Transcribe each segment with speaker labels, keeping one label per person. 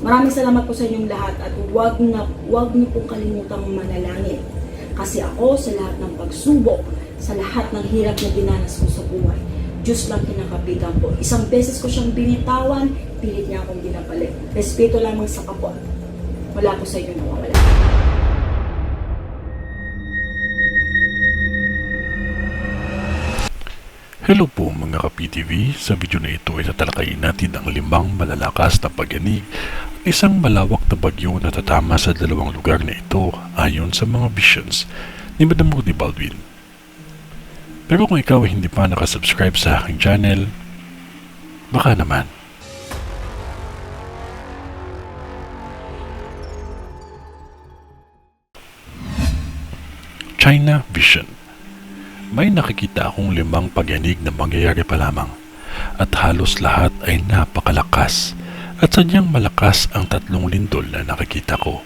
Speaker 1: Maraming salamat po sa inyong lahat at huwag niyo pong kalimutang manalangin. Kasi ako sa lahat ng pagsubok, sa lahat ng hirap na dinanas ko sa buhay, Diyos lang kinakapitan ko. Isang beses ko siyang binitawan, pilit niya akong binabalik. Respeto lamang sa kapwa. Wala po sa inyo nawawala.
Speaker 2: Hello po mga ka-PTV, sa video na ito ay tatalakayin natin ang 5 malalakas na pagyanig at isang malawak na bagyo na tatama sa 2 lugar na ito ayon sa mga visions ni Madam Rudy Baldwin. Pero kung ikaw ay hindi pa nakasubscribe sa aking channel, baka naman. China Vision. May nakikita akong 5 pagyanig na mangyayari pa lamang at halos lahat ay napakalakas at sadyang malakas ang 3 lindol na nakikita ko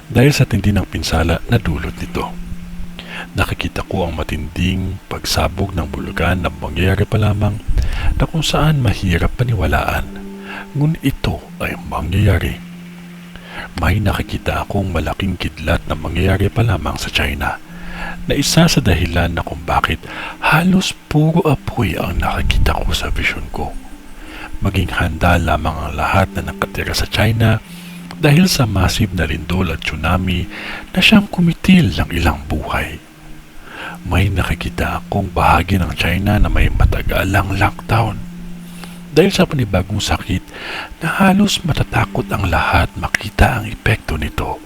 Speaker 2: dahil sa tindi ng pinsala na dulot nito. Nakikita ko ang matinding pagsabog ng bulugan na mangyayari pa lamang na kung saan mahirap paniwalaan, ngunit ito ay mangyayari. May nakikita akong malaking kidlat na mangyayari pa lamang sa China na isa sa dahilan na kung bakit halos puro apoy ang nakikita ko sa vision ko. Maging handa lamang ang lahat na nakatira sa China dahil sa massive na lindol at tsunami na siyang kumitil ng ilang buhay. May nakikita akong bahagi ng China na may matagalang lockdown dahil sa panibagong sakit na halos matatakot ang lahat makita ang epekto nito.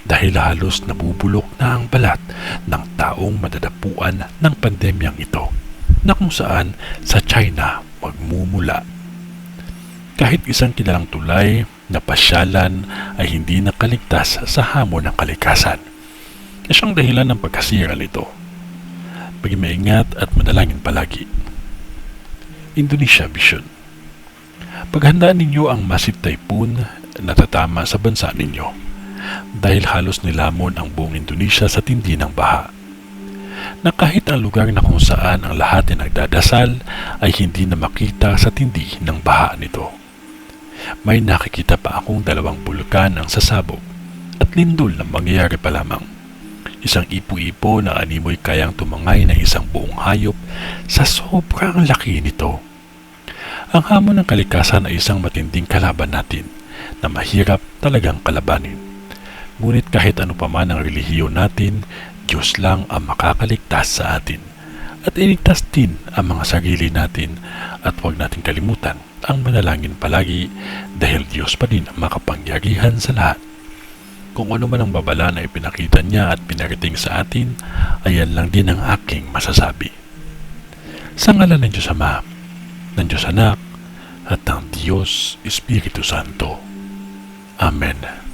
Speaker 2: Dahil halos nabubulok na ang balat ng taong madadapuan ng pandemyang ito na kung saan sa China magmumula. Kahit isang kilalang tulay na pasyalan ay hindi nakaligtas sa hamon ng kalikasan. Siyang dahilan ng pagkasira nito. Maging maingat at manalangin palagi. Indonesia Vision. Paghandaan ninyo ang massive typhoon na tatama sa bansa ninyo dahil halos nilamon ang buong Indonesia sa tindi ng baha. Na kahit ang lugar na kung saan ang lahat ay nagdadasal ay hindi na makita sa tindi ng baha nito. May nakikita pa akong 2 bulkan ang sasabog at lindol na mangyayari pa lamang. Isang ipo-ipo na animoy kayang tumangay ng isang buong hayop sa sobrang laki nito. Ang hamon ng kalikasan ay isang matinding kalaban natin na mahirap talagang kalabanin. Ngunit kahit ano pa man ang relihiyon natin, Diyos lang ang makakaligtas sa atin. At iligtas din ang mga sarili natin at huwag natin kalimutan ang manalangin palagi dahil Diyos pa din ang makapangyarihan sa lahat. Kung ano man ang babala na ipinakita niya at pinarating sa atin, ayan lang din ang aking masasabi. Sa ngalan ng Diyos Ama, ng Diyos Anak, at ng Diyos Espiritu Santo. Amen.